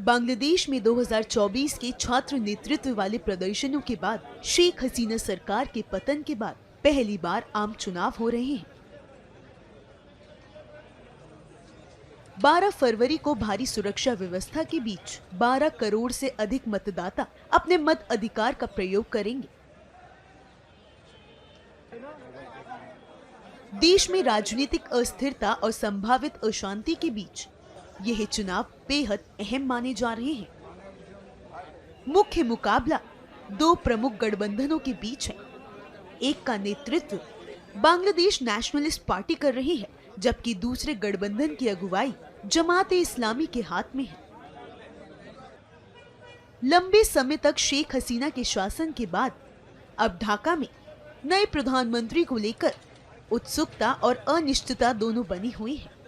बांग्लादेश में 2024 के छात्र नेतृत्व वाले प्रदर्शनों के बाद शेख हसीना सरकार के पतन के बाद पहली बार आम चुनाव हो रहे हैं। 12 फरवरी को भारी सुरक्षा व्यवस्था के बीच 12 करोड़ से अधिक मतदाता अपने मत अधिकार का प्रयोग करेंगे। देश में राजनीतिक अस्थिरता और संभावित अशांति के बीच यह चुनाव बेहद अहम माने जा रहे हैं। मुख्य मुकाबला दो प्रमुख गठबंधनों के बीच है। एक का नेतृत्व बांग्लादेश नेशनलिस्ट पार्टी कर रही है, जबकि दूसरे गठबंधन की अगुवाई जमात इस्लामी के हाथ में है। लंबे समय तक शेख हसीना के शासन के बाद अब ढाका में नए प्रधानमंत्री को लेकर उत्सुकता और अनिश्चितता दोनों बनी हुई है।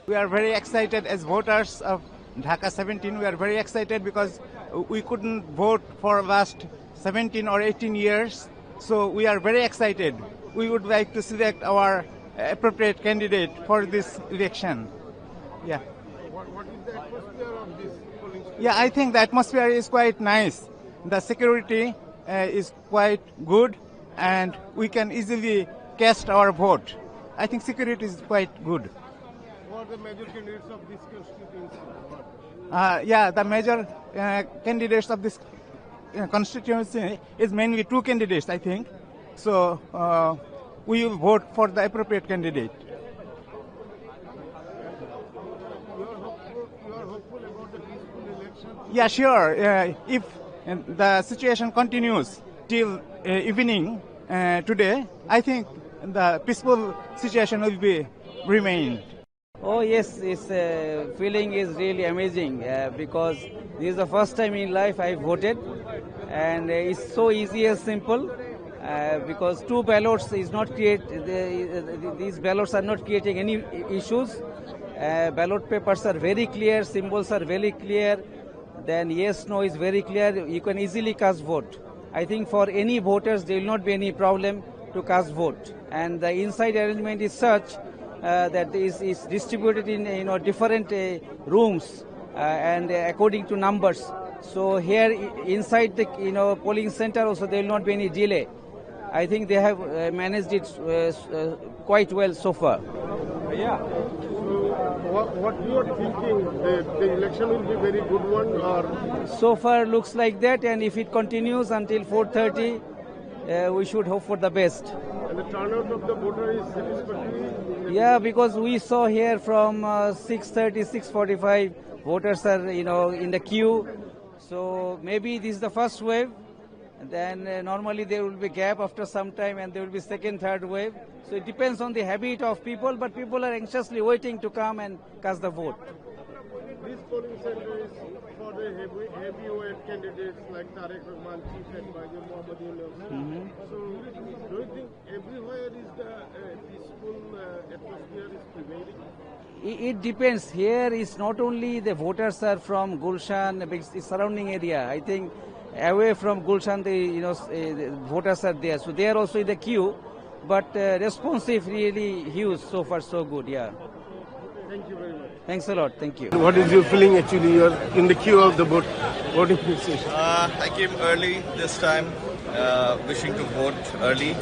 We are very excited as voters of Dhaka 17. We are very excited because we couldn't vote for last 17 or 18 years. So we are very excited. We would like to select our appropriate candidate for this election. Yeah. What is the atmosphere of this polling station? Yeah, I think the atmosphere is quite nice. The security is quite good and we can easily cast our vote. I think security is quite good. Who are the major candidates of this constituency? Yeah, the major candidates of this constituency is mainly two candidates, I think. So we will vote for the appropriate candidate. You are hopeful about the peaceful election? Yeah, sure. If the situation continues till evening today, I think the peaceful situation will be remain. Oh yes, this feeling is really amazing because this is the first time in life I voted, and it's so easy and simple because two ballots is not these ballots are not creating any issues. Ballot papers are very clear, symbols are very clear. Then yes, no is very clear. You can easily cast vote. I think for any voters there will not be any problem to cast vote, and the inside arrangement is such that is distributed in different rooms and according to numbers. So here inside the polling center also there will not be any delay. I think they have managed it quite well so far. Yeah. So what you are thinking? The election will be very good one, or? So far looks like that, and if it continues until 4:30, we should hope for the best. And the turnout of the voter is satisfactory? Yeah, because we saw here from 6:30, 6:45, voters are in the queue. So maybe this is the first wave. Then normally there will be gap after some time, and there will be second, third wave. So it depends on the habit of people, but people are anxiously waiting to come and cast the vote. This polling center is for the heavyweight candidates like Tariq Rahman, Chief Advisor Muhammad Yunus. So do you think everywhere is the peaceful atmosphere is prevailing? It depends. Here is not only the voters are from Gulshan, the surrounding area. I think away from Gulshan, the voters are there. So they are also in the queue, but responsive really huge. So far, so good. Yeah. Thank you very much. Thanks a lot. Thank you. What is your feeling actually? You are in the queue of the voting station. I came early this time, wishing to vote early.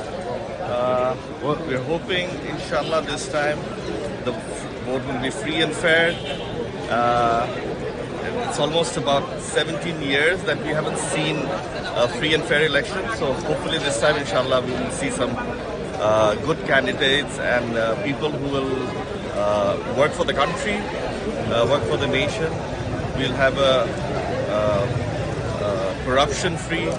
We're hoping, inshallah, this time the vote will be free and fair. It's almost about 17 years that we haven't seen a free and fair election. So hopefully this time, inshallah, we will see some good candidates and people who will work for the country, work for the nation. We'll have a corruption-free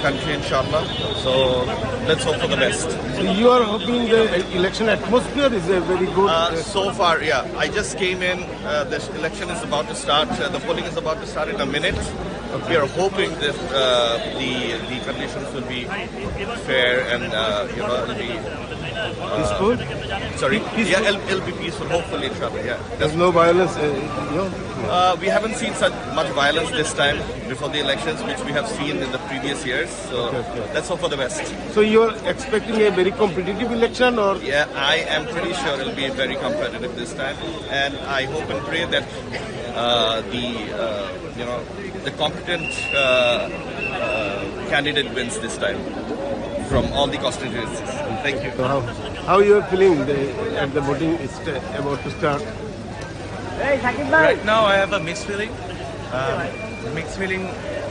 country, inshallah. So let's hope for the best. So you are hoping the election atmosphere is a very good? So far, yeah. I just came in. This election is about to start. The polling is about to start in a minute. We are hoping that the conditions will be fair and it'll be Peaceful? sorry. Peaceful? Yeah, it'll be peaceful. Hopefully, inshallah. Yeah. There's no violence, We haven't seen such much violence this time before the elections, which we have seen in the previous years. So Okay. let's hope for the best. So you're expecting a very competitive election, or Yeah, I am pretty sure it'll be very competitive this time, and I hope and pray that the competent candidate wins this time from all the constituencies. Thank you. how you are feeling at the voting is about to start? Right now, I have a mixed feeling.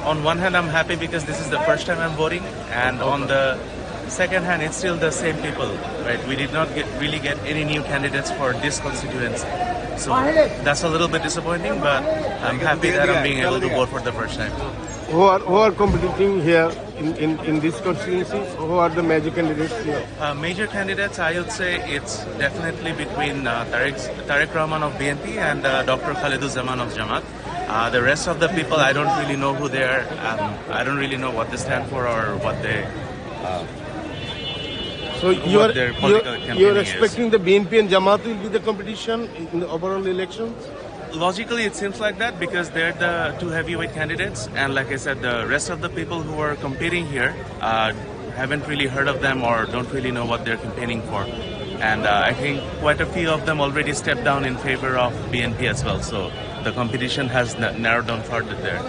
On one hand, I'm happy because this is the first time I'm voting, and on the second hand, it's still the same people. Right? We did not really get any new candidates for this constituency, so that's a little bit disappointing. But I'm happy that I'm being able to vote for the first time. Who are competing here in this constituency? Who are the major candidates here? Major candidates, I would say it's definitely between Tariq Rahman of BNP and Dr. Khaliduzzaman of Jamaat. The rest of the people, I don't really know who they are. I don't really know what they stand for or what they. So What their political campaigning you're is. expecting the BNP and Jamaat will be the competition in the overall elections? Logically, it seems like that because they're the two heavyweight candidates, and like I said, the rest of the people who are competing here haven't really heard of them or don't really know what they're campaigning for. And I think quite a few of them already stepped down in favor of BNP as well. So the competition has narrowed down further there.